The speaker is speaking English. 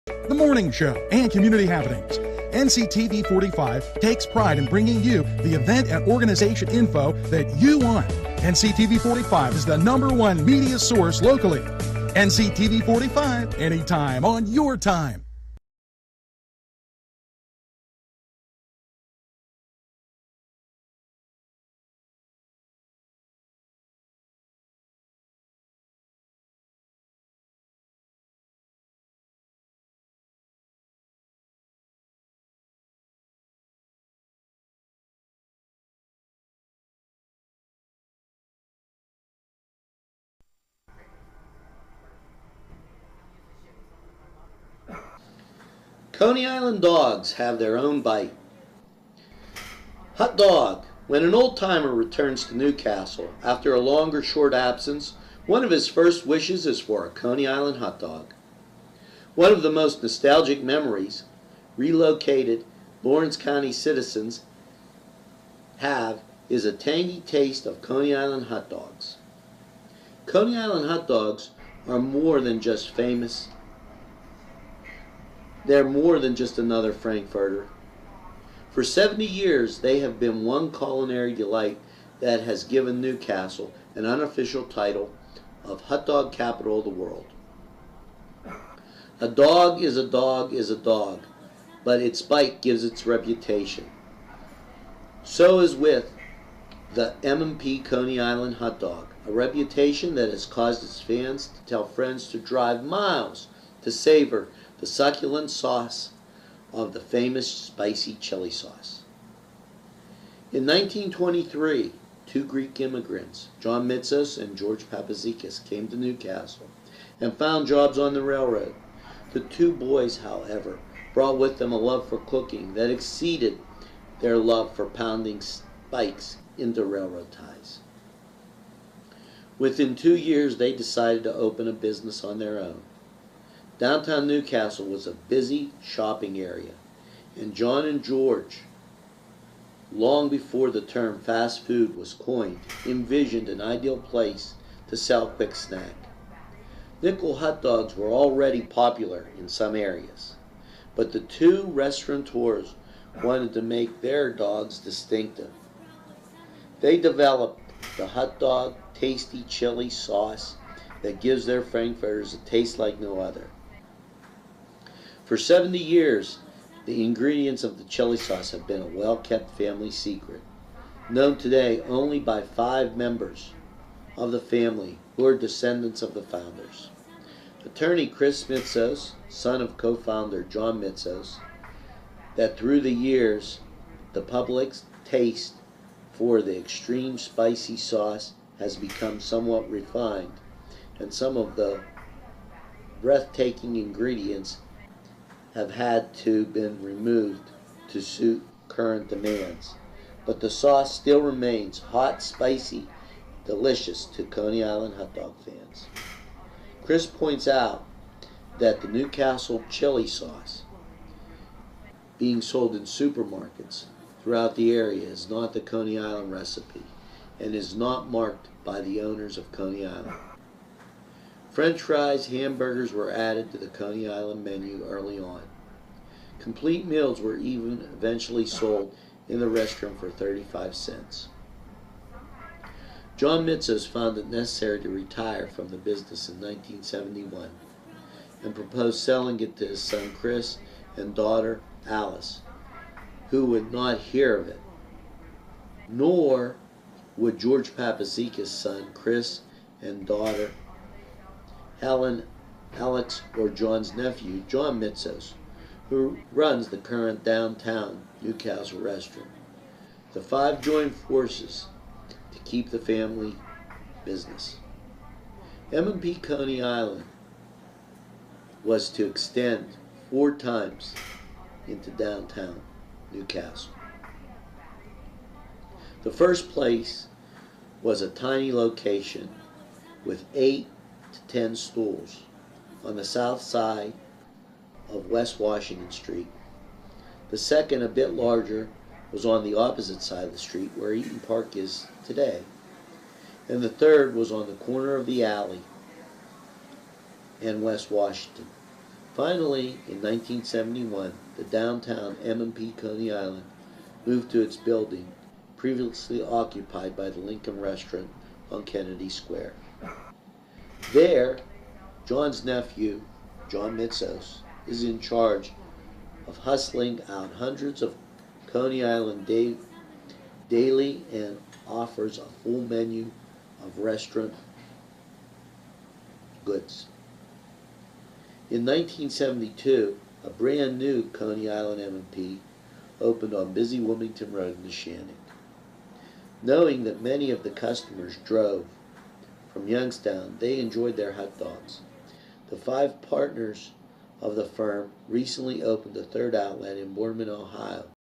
the morning show, and community happenings. NCTV45 takes pride in bringing you the event and organization info that you want. NCTV45 is the #1 media source locally. NCTV45, anytime on your time. Coney Island dogs have their own bite. Hot dog. When an old-timer returns to Newcastle after a long or short absence, one of his first wishes is for a Coney Island hot dog. One of the most nostalgic memories relocated Lawrence County citizens have is a tangy taste of Coney Island hot dogs. Coney Island hot dogs are more than just famous. They're more than just another Frankfurter. For 70 years, they have been one culinary delight that has given Newcastle an unofficial title of hot dog capital of the world. A dog is a dog is a dog, but its bite gives its reputation. So is with the M&P Coney Island hot dog, a reputation that has caused its fans to tell friends to drive miles to savor the succulent sauce of the famous spicy chili sauce. In 1923, two Greek immigrants, John Mitzos and George Papazikis, came to Newcastle and found jobs on the railroad. The two boys, however, brought with them a love for cooking that exceeded their love for pounding spikes into railroad ties. Within 2 years, they decided to open a business on their own. Downtown Newcastle was a busy shopping area, and John and George, long before the term fast food was coined, envisioned an ideal place to sell quick snack. Nickel hot dogs were already popular in some areas, but the two restaurateurs wanted to make their dogs distinctive. They developed the hot dog tasty chili sauce that gives their frankfurters a taste like no other. For 70 years, the ingredients of the chili sauce have been a well-kept family secret, known today only by 5 members of the family who are descendants of the founders. Attorney Chris Mitzos, son of co-founder John Mitzos, that through the years, the public's taste for the extreme spicy sauce has become somewhat refined, and some of the breathtaking ingredients have had to been removed to suit current demands. But the sauce still remains hot, spicy, delicious to Coney Island hot dog fans. Chris points out that the Newcastle chili sauce being sold in supermarkets throughout the area is not the Coney Island recipe and is not marked by the owners of Coney Island. French fries, hamburgers were added to the Coney Island menu early on. Complete meals were even eventually sold in the restaurant for 35 cents. John Mitzos found it necessary to retire from the business in 1971 and proposed selling it to his son Chris and daughter Alice, who would not hear of it, nor would George Papazikis' son Chris and daughter Helen, Alex, or John's nephew, John Mitzos, who runs the current downtown Newcastle restaurant. The 5 joined forces to keep the family business. M&P Coney Island was to extend 4 times into downtown Newcastle. The first place was a tiny location with 8 to 10 stools on the south side of West Washington Street. The second, a bit larger, was on the opposite side of the street where Eaton Park is today. And the third was on the corner of the alley and West Washington. Finally, in 1971, the downtown M&P Coney Island moved to its building, previously occupied by the Lincoln Restaurant on Kennedy Square. There, John's nephew, John Mitsos, is in charge of hustling out hundreds of Coney Island daily and offers a full menu of restaurant goods. In 1972, a brand new Coney Island M&P opened on busy Wilmington Road in Neshannock. Knowing that many of the customers drove from Youngstown, they enjoyed their hot dogs. The 5 partners of the firm recently opened a third outlet in Boardman, Ohio,